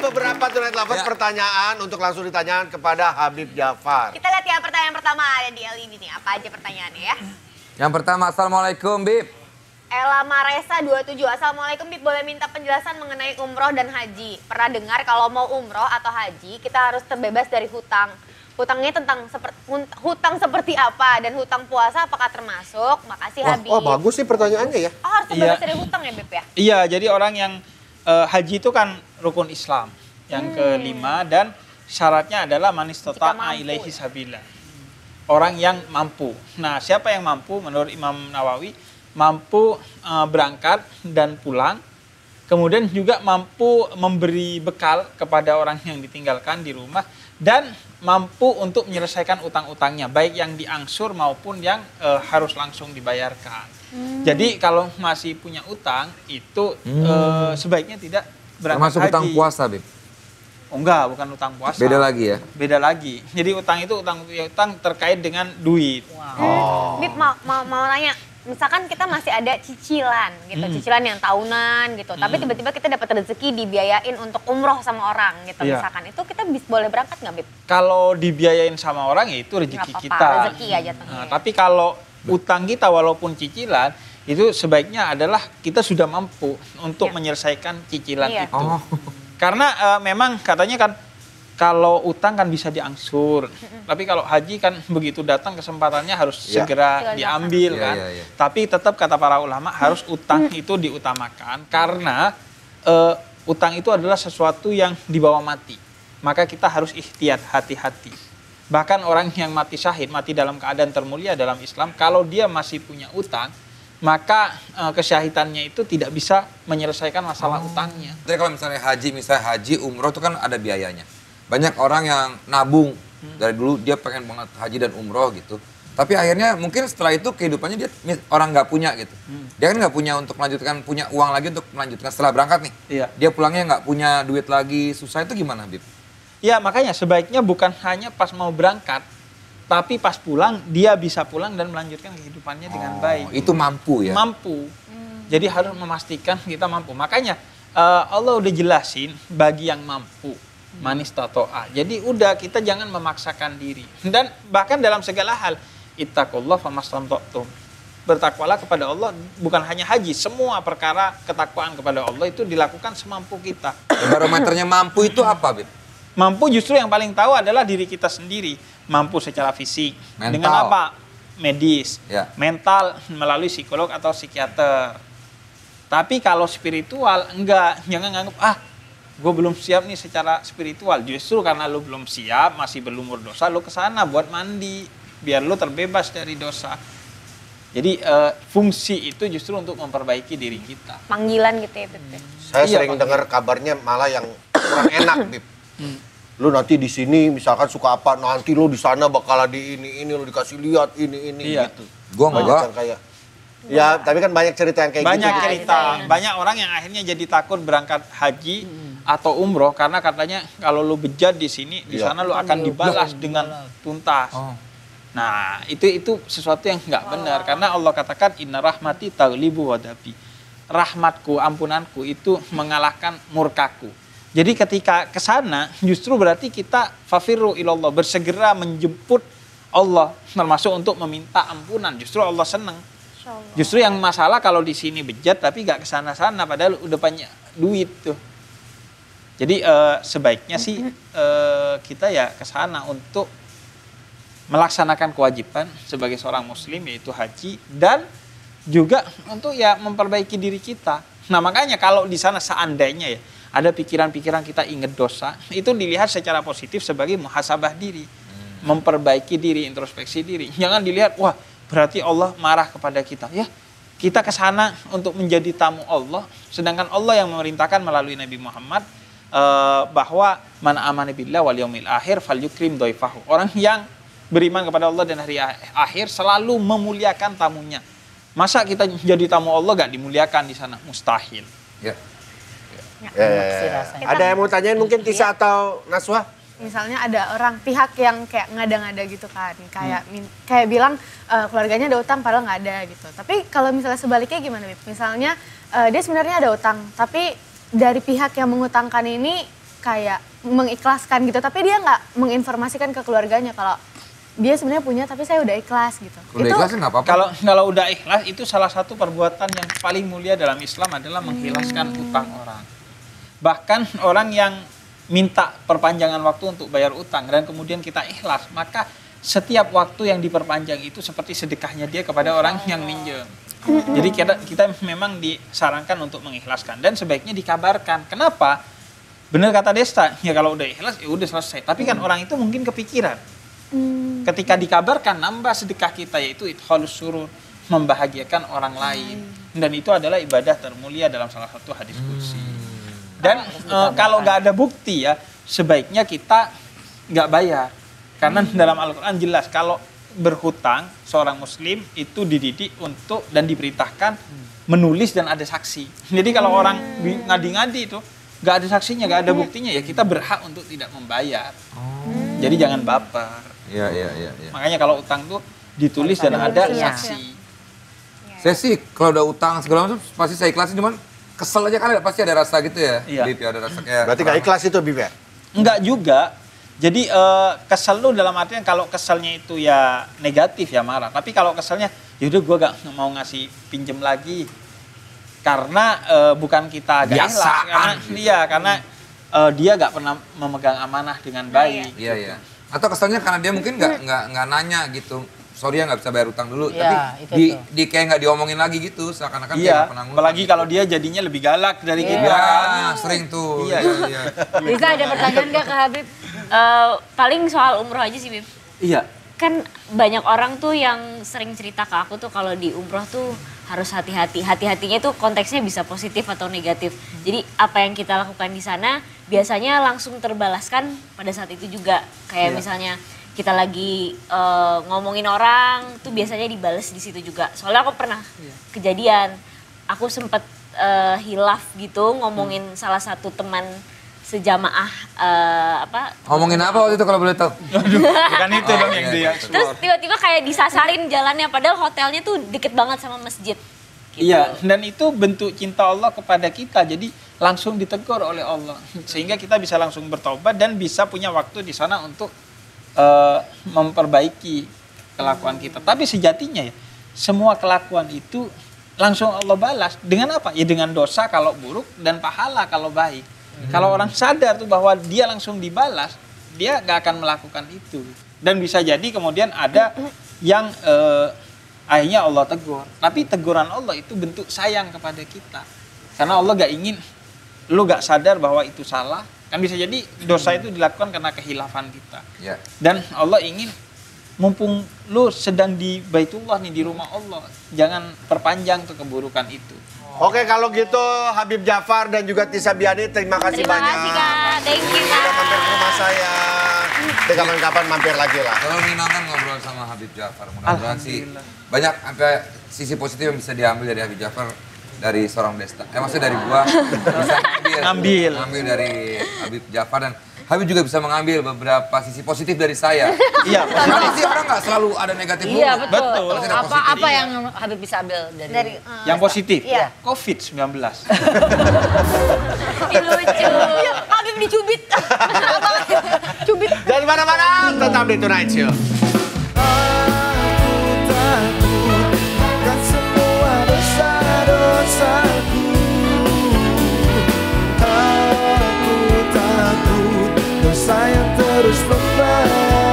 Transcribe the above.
beberapa Tonight Lovers pertanyaan untuk langsung ditanyakan kepada Habib Jafar. Kita lihat ya pertanyaan pertama ada di LED nih. Apa aja pertanyaannya ya? Yang pertama, Assalamualaikum, Bib. Ella Maresa 27. Assalamualaikum Bib, boleh minta penjelasan mengenai umroh dan haji. Pernah dengar kalau mau umroh atau haji kita harus terbebas dari hutang. Hutangnya tentang hutang seperti apa dan hutang puasa apakah termasuk? Makasih Habib. Oh bagus sih pertanyaannya ya. Oh, harus terbebas dari hutang ya Bib ya? Iya, jadi orang yang haji itu kan rukun Islam yang kelima dan syaratnya adalah manistata'a ilaihi sabila. Orang yang mampu. Nah, siapa yang mampu? Menurut Imam Nawawi, mampu berangkat dan pulang, kemudian juga mampu memberi bekal kepada orang yang ditinggalkan di rumah, dan mampu untuk menyelesaikan utang-utangnya, baik yang diangsur maupun yang harus langsung dibayarkan. Jadi kalau masih punya utang, itu sebaiknya tidak berangkat Termasuk haji. utang puasa, Bib? Oh, enggak, bukan utang puasa. Beda lagi ya? Beda lagi. Jadi utang itu utang terkait dengan duit. Bib mau nanya, misalkan kita masih ada cicilan gitu, cicilan yang tahunan gitu. Tapi tiba-tiba kita dapat rezeki dibiayain untuk umroh sama orang gitu. Misalkan itu kita boleh berangkat nggak Bib? Kalau dibiayain sama orang ya itu rezeki Nggak apa-apa, kita. rezeki aja Nah, tapi kalau utang kita walaupun cicilan, itu sebaiknya adalah kita sudah mampu untuk menyelesaikan cicilan itu. Karena memang katanya kan kalau utang kan bisa diangsur. Tapi kalau haji kan begitu datang kesempatannya harus segera diambil kan. Tapi tetap kata para ulama harus utang itu diutamakan. Karena utang itu adalah sesuatu yang dibawa mati. Maka kita harus ihtiyat, hati-hati. Bahkan orang yang mati syahid, mati dalam keadaan termulia dalam Islam, kalau dia masih punya utang, maka kesyahidannya itu tidak bisa menyelesaikan masalah utangnya. Jadi kalau misalnya haji, umroh itu kan ada biayanya. Banyak orang yang nabung dari dulu dia pengen banget haji dan umroh gitu. Tapi akhirnya mungkin setelah itu kehidupannya dia orang nggak punya gitu. Dia kan nggak punya untuk melanjutkan, punya uang lagi untuk melanjutkan setelah berangkat nih. Iya. Dia pulangnya nggak punya duit lagi, susah, itu gimana, Bib? Ya makanya sebaiknya bukan hanya pas mau berangkat, tapi pas pulang dia bisa pulang dan melanjutkan kehidupannya dengan baik. Itu mampu ya? Mampu. Jadi harus memastikan kita mampu. Makanya Allah udah jelasin bagi yang mampu. Manistato'a. Jadi udah kita jangan memaksakan diri. Dan bahkan dalam segala hal, ittaqullah famastamta'tum. Bertakwalah kepada Allah, bukan hanya haji, semua perkara ketakwaan kepada Allah itu dilakukan semampu kita. Barometernya mampu itu apa, Bib? Mampu justru yang paling tahu adalah diri kita sendiri. Mampu secara fisik. Mental. Dengan apa? Medis. Ya. Mental melalui psikolog atau psikiater. Tapi kalau spiritual, enggak. Jangan nganggap, gue belum siap nih secara spiritual. Justru karena lu belum siap, masih berlumur dosa, lu kesana buat mandi. Biar lu terbebas dari dosa. Jadi fungsi itu justru untuk memperbaiki diri kita. Panggilan gitu ya Bib. Saya sering dengar kabarnya malah yang kurang enak Bib. Lu nanti di sini misalkan suka apa, nanti lu di sana bakal di ini lu dikasih lihat ini gitu. Gua enggak. Kayak ya, tapi kan banyak cerita yang kayak Banyak gitu. cerita. Banyak orang yang akhirnya jadi takut berangkat haji atau umroh karena katanya kalau lu bejat di sini, di sana lu akan dibalas dengan tuntas. Nah, itu sesuatu yang nggak benar karena Allah katakan inna rahmati taghlibu ghadabi. Rahmatku, ampunanku itu mengalahkan murkaku. Jadi ketika ke sana justru berarti kita fafirru ilallah, bersegera menjemput Allah, termasuk untuk meminta ampunan. Justru Allah senang. Justru yang masalah kalau di sini bejat tapi gak kesana-sana padahal udah banyak duit tuh. Jadi sebaiknya sih kita ya kesana untuk melaksanakan kewajiban sebagai seorang muslim yaitu haji dan juga untuk ya memperbaiki diri kita. Nah makanya kalau di sana seandainya ya ada pikiran-pikiran kita ingat dosa, itu dilihat secara positif sebagai muhasabah diri. Memperbaiki diri, introspeksi diri. Jangan dilihat, wah berarti Allah marah kepada kita. Ya, kita ke sana untuk menjadi tamu Allah, sedangkan Allah yang memerintahkan melalui Nabi Muhammad bahwa man amana billah wal yaumil akhir falyukrim dhaifahu. Orang yang beriman kepada Allah dan hari akhir selalu memuliakan tamunya. Masa kita jadi tamu Allah gak dimuliakan di sana? Mustahil. Ya. Ada yang mau tanyain mungkin Tisa atau Naswa? Misalnya ada orang pihak yang kayak ngada-ngada gitu kan, kayak bilang keluarganya ada utang padahal nggak ada gitu. Tapi kalau misalnya sebaliknya gimana, Bib? Misalnya dia sebenarnya ada utang, tapi dari pihak yang mengutangkan ini kayak mengikhlaskan gitu, tapi dia nggak menginformasikan ke keluarganya kalau dia sebenarnya punya tapi saya udah ikhlas gitu. Udah ikhlas nggak apa-apa. Kalau udah ikhlas itu salah satu perbuatan yang paling mulia dalam Islam adalah mengikhlaskan utang orang. Bahkan orang yang minta perpanjangan waktu untuk bayar utang dan kemudian kita ikhlas, maka setiap waktu yang diperpanjang itu seperti sedekahnya dia kepada orang yang minjem. Jadi kita memang disarankan untuk mengikhlaskan dan sebaiknya dikabarkan. Kenapa? Benar kata Desta, ya kalau udah ikhlas ya udah selesai. Tapi kan orang itu mungkin kepikiran. Ketika dikabarkan nambah sedekah kita, yaitu idkhalus surur, membahagiakan orang lain. Dan itu adalah ibadah termulia dalam salah satu hadis qudsi. Dan kalau nggak ada bukti ya, sebaiknya kita nggak bayar. Karena dalam Al-Quran jelas kalau berhutang seorang muslim itu dididik untuk dan diperintahkan menulis dan ada saksi. Jadi kalau orang ngadi-ngadi itu nggak ada saksinya, nggak ada buktinya, ya kita berhak untuk tidak membayar. Jadi jangan baper. Iya. Makanya kalau utang tuh ditulis dan ada saksi. Saya sih kalau udah utang segala macam pasti saya ikhlasin, cuman kesel aja kan pasti ada rasa gitu ya. Iya. Bib, ya, ada rasa kayak. Berarti gak ikhlas itu, Bib ya? Enggak juga. Jadi kesel tuh dalam artian kalau keselnya itu ya negatif ya marah. Tapi kalau keselnya yaudah gue gak mau ngasih pinjem lagi. Karena bukan kita gak ikhlas. Karena dia gak pernah memegang amanah dengan baik. Iya. Atau keselnya karena dia mungkin nggak nanya gitu. Sorry ya nggak bisa bayar utang dulu, Iya, tapi di kayak nggak diomongin lagi gitu, seakan-akan dia nggak pernah ngutang. Apalagi gitu. kalau dia jadinya lebih galak dari kita. Ya, sering tuh. Iya. Bisa ada pertanyaan nggak ke Habib? Paling soal umroh aja sih, Bib. Iya. Kan banyak orang tuh yang sering cerita ke aku tuh kalau di umroh tuh harus hati-hati. Hati-hatinya tuh konteksnya bisa positif atau negatif. Jadi apa yang kita lakukan di sana biasanya langsung terbalaskan pada saat itu juga. Kayak misalnya kita lagi ngomongin orang tuh biasanya dibales di situ juga. Soalnya aku pernah kejadian, aku sempet hilaf gitu ngomongin salah satu teman sejamaah Ngomongin apa waktu itu kalau boleh tahu? Bukan itu dong yang dia. Terus tiba-tiba kayak disasarin jalannya padahal hotelnya tuh deket banget sama masjid. Gitu. Iya, dan itu bentuk cinta Allah kepada kita. Jadi langsung ditegur oleh Allah sehingga kita bisa langsung bertobat dan bisa punya waktu di sana untuk memperbaiki kelakuan kita. Tapi sejatinya ya, semua kelakuan itu langsung Allah balas dengan apa? Ya dengan dosa kalau buruk dan pahala kalau baik. Kalau orang sadar tuh bahwa dia langsung dibalas, dia gak akan melakukan itu. Dan bisa jadi kemudian ada yang akhirnya Allah tegur. Tapi teguran Allah itu bentuk sayang kepada kita. Karena Allah gak ingin lu gak sadar bahwa itu salah. Kan bisa jadi dosa itu dilakukan karena kehilafan kita. Ya. Dan Allah ingin mumpung lu sedang di Baitullah nih, di rumah Allah, jangan perpanjang tuh keburukan itu. Oke, kalau gitu Habib Jafar dan juga Tisa Biani, terima kasih Terima banyak. kasih Kak, thank you Udah Kak. mampir ke rumah saya. Nanti kapan-kapan mampir lagi lah. Kalau menyenangkan ngobrol sama Habib Jafar, mudah-mudahan sih Alhamdulillah. banyak sampai sisi positif yang bisa diambil dari Habib Jafar, dari seorang Desta. Maksudnya dari gua bisa ngambil dari Habib Jafar, dan Habib juga bisa mengambil beberapa sisi positif dari saya. Iya, Karena sih orang nggak selalu ada negatif dulu. Iya betul. Betul. Pasti ada positif. Apa yang Habib bisa ambil dari yang positif. Iya. COVID-19. Ih, lucu. Habib dicubit. Cubit. Dari mana-mana, tetap di Tonight Show. Takutkan semua dosa-dosaku. Aku takut dosa yang terus membalas.